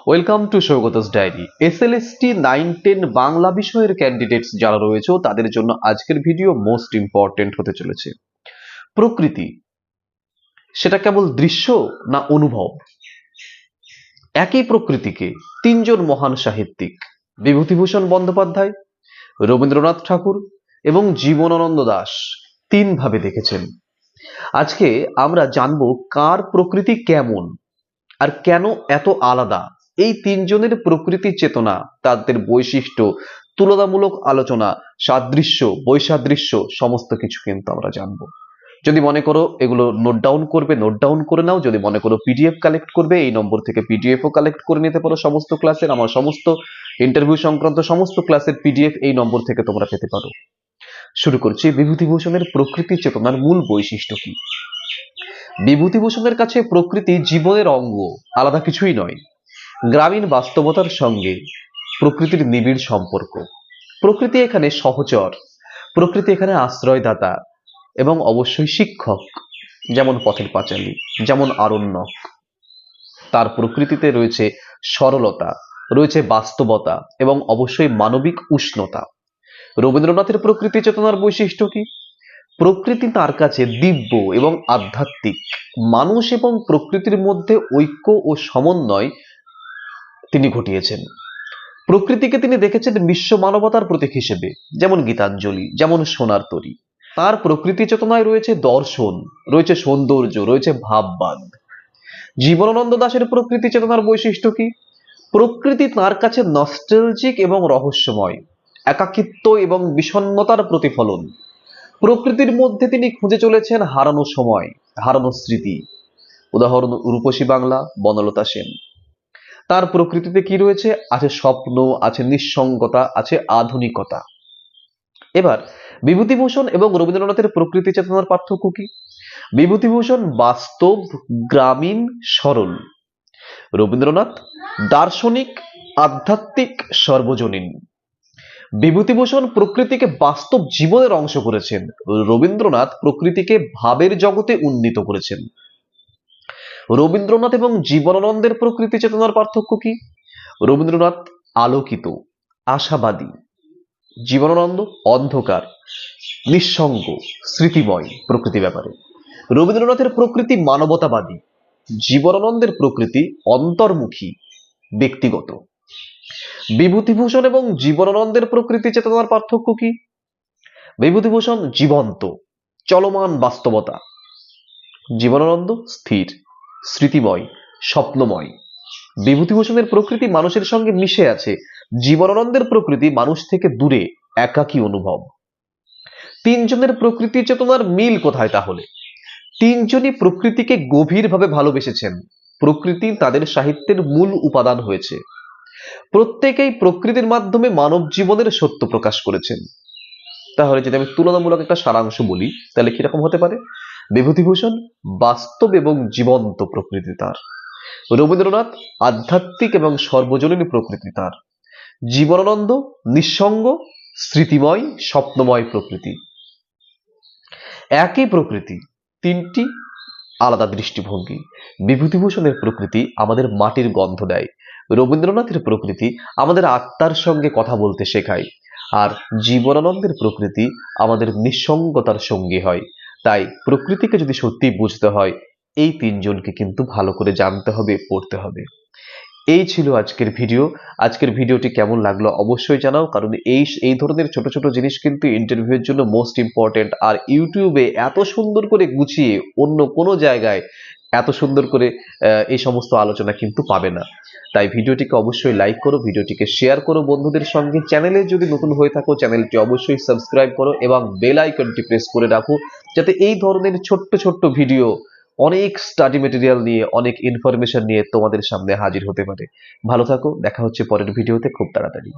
Welcome to সৌগতস ডায়েরি। SLST 9-10 Bangla বিষয়ের ক্যান্ডিডেটস যারা রয়েছে তাদের জন্য আজকের ভিডিও মোস্ট ইম্পর্টেন্ট হতে চলেছে। প্রকৃতি সেটা কেবল দৃশ্য না অনুভব? একই প্রকৃতিকে তিনজন মহান সাহিত্যিক বিভূতিভূষণ বন্দ্যোপাধ্যায়, রবীন্দ্রনাথ ঠাকুর এবং জীবনানন্দ দাশ তিন ভাবে দেখেছেন। আজকে আমরা জানবো কার প্রকৃতি কেমন আর কেন এত আলাদা। এই তিনজনের প্রকৃতি চেতনা, তাদের বৈশিষ্ট্য, তুলনামূলক আলোচনা, সাদৃশ্য, বৈসাদৃশ্য সমস্ত কিছু কিন্তু আমরা জানবো। যদি মনে করো এগুলো নোট ডাউন করবে, নোট ডাউন করে নাও। যদি মনে করো পিডিএফ কালেক্ট করবে, এই নম্বর থেকে পিডিএফও কালেক্ট করে নিতে পারো। সমস্ত ক্লাসের, আমার সমস্ত ইন্টারভিউ সংক্রান্ত সমস্ত ক্লাসের পিডিএফ এই নম্বর থেকে তোমরা পেতে পারো। শুরু করছি। বিভূতিভূষণের প্রকৃতি চেতনার মূল বৈশিষ্ট্য কি? বিভূতিভূষণের কাছে প্রকৃতি জীবনের অঙ্গ, আলাদা কিছুই নয়। গ্রামীণ বাস্তবতার সঙ্গে প্রকৃতির নিবিড় সম্পর্ক। প্রকৃতি এখানে সহচর, প্রকৃতি এখানে আশ্রয়দাতা এবং অবশ্যই শিক্ষক। যেমন পথের পাঁচালী, যেমন আরণ্যক। তার প্রকৃতিতে রয়েছে সরলতা, রয়েছে বাস্তবতা এবং অবশ্যই মানবিক উষ্ণতা। রবীন্দ্রনাথের প্রকৃতি চেতনার বৈশিষ্ট্য কি? প্রকৃতি তার কাছে দিব্য এবং আধ্যাত্মিক। মানুষ এবং প্রকৃতির মধ্যে ঐক্য ও সমন্বয় তিনি ঘটিয়েছেন। প্রকৃতিকে তিনি দেখেছেন বিশ্ব মানবতার প্রতীক হিসেবে, যেমন গীতাঞ্জলি, যেমন সোনার তরী। তার প্রকৃতি চেতনায় রয়েছে দর্শন, রয়েছে সৌন্দর্য, রয়েছে ভাববাদ। জীবনানন্দ দাশের প্রকৃতি চেতনার বৈশিষ্ট্য কি? প্রকৃতি তার কাছে নস্টালজিক এবং রহস্যময়, একাকিত্ব এবং বিষণ্ণতার প্রতিফলন। প্রকৃতির মধ্যে তিনি খুঁজে চলেছেন হারানো সময়, হারানো স্মৃতি। উদাহরণ রূপসী বাংলা, বনলতা সেন। তার প্রকৃতিতে কি রয়েছে? আছে স্বপ্ন, আছে নিঃসঙ্গতা, আছে আধুনিকতা। এবার বিভূতিভূষণ এবং রবীন্দ্রনাথের প্রকৃতি চেতনার পার্থক্য কি? বিভূতিভূষণ বাস্তব, গ্রামীণ, সরল। রবীন্দ্রনাথ দার্শনিক, আধ্যাত্মিক, সর্বজনীন। বিভূতিভূষণ প্রকৃতিকে বাস্তব জীবনের অংশ করেছেন, রবীন্দ্রনাথ প্রকৃতিকে ভাবের জগতে উন্নীত করেছেন। রবীন্দ্রনাথ এবং জীবনানন্দের প্রকৃতি চেতনার পার্থক্য কি? রবীন্দ্রনাথ আলোকিত, আশাবাদী। জীবনানন্দ অন্ধকার, নিঃসঙ্গ, স্মৃতিময় প্রকৃতি ব্যাপারে। রবীন্দ্রনাথের প্রকৃতি মানবতাবাদী, জীবনানন্দের প্রকৃতি অন্তর্মুখী, ব্যক্তিগত। বিভূতিভূষণ এবং জীবনানন্দের প্রকৃতি চেতনার পার্থক্য কি? বিভূতিভূষণ জীবন্ত, চলমান বাস্তবতা। জীবনানন্দ স্থির, স্মৃতিময়, স্বপ্নময়। বিভূতিভূষণের প্রকৃতি মানুষের সঙ্গে মিশে আছে, জীবনানন্দের প্রকৃতি মানুষ থেকে দূরে, একাকী অনুভব। তিনজনের প্রকৃতি চেতনার মিল কোথায় তাহলে? তিনজনই প্রকৃতিকে গভীরভাবে ভালোবেসেছেন। প্রকৃতি তাদের সাহিত্যের মূল উপাদান হয়েছে। প্রত্যেকেই প্রকৃতির মাধ্যমে মানব জীবনের সত্য প্রকাশ করেছেন। তাহলে যদি আমি তুলনামূলক একটা সারাংশ বলি, তাহলে কিরকম হতে পারে? বিভূতিভূষণ বাস্তব এবং জীবন্ত প্রকৃতি তার। রবীন্দ্রনাথ আধ্যাত্মিক এবং সর্বজনীন প্রকৃতি তার। জীবনানন্দ নিঃসঙ্গ, স্মৃতিময়, স্বপ্নময় প্রকৃতি। একই প্রকৃতি, তিনটি আলাদা দৃষ্টিভঙ্গি। বিভূতিভূষণের প্রকৃতি আমাদের মাটির গন্ধ দেয়, রবীন্দ্রনাথের প্রকৃতি আমাদের আত্মার সঙ্গে কথা বলতে শেখায়, আর জীবনানন্দের প্রকৃতি আমাদের নিঃসঙ্গতার সঙ্গী হয়। তাই প্রকৃতিকে যদি সত্যি বুঝতে হয়, এই তিনজনকে কিন্তু ভালো করে জানতে হবে, পড়তে হবে। এই ছিল আজকের ভিডিও। আজকের ভিডিওটি কেমন লাগলো অবশ্যই জানাও, কারণ এই ধরনের ছোট ছোট জিনিস কিন্তু ইন্টারভিউয়ের জন্য মোস্ট ইম্পর্টেন্ট। আর ইউটিউবে এত সুন্দর করে গুছিয়ে অন্য কোনো জায়গায় এত সুন্দর করে এই সমস্ত আলোচনা কিন্তু পাবে না। তাই ভিডিওটিকে অবশ্যই লাইক করো, ভিডিওটিকে শেয়ার করো বন্ধুদের সঙ্গে। চ্যানেলে যদি নতুন হয়ে থাকো, চ্যানেলটি অবশ্যই সাবস্ক্রাইব করো এবং বেল আইকনটি প্রেস করে রাখো, যাতে এই ধরনের ছোট্ট ছোট্ট ভিডিও, অনেক স্টাডি মেটেরিয়াল নিয়ে, অনেক ইনফরমেশন নিয়ে তোমাদের সামনে হাজির হতে পারে। ভালো থাকো, দেখা হচ্ছে পরের ভিডিওতে খুব তাড়াতাড়ি।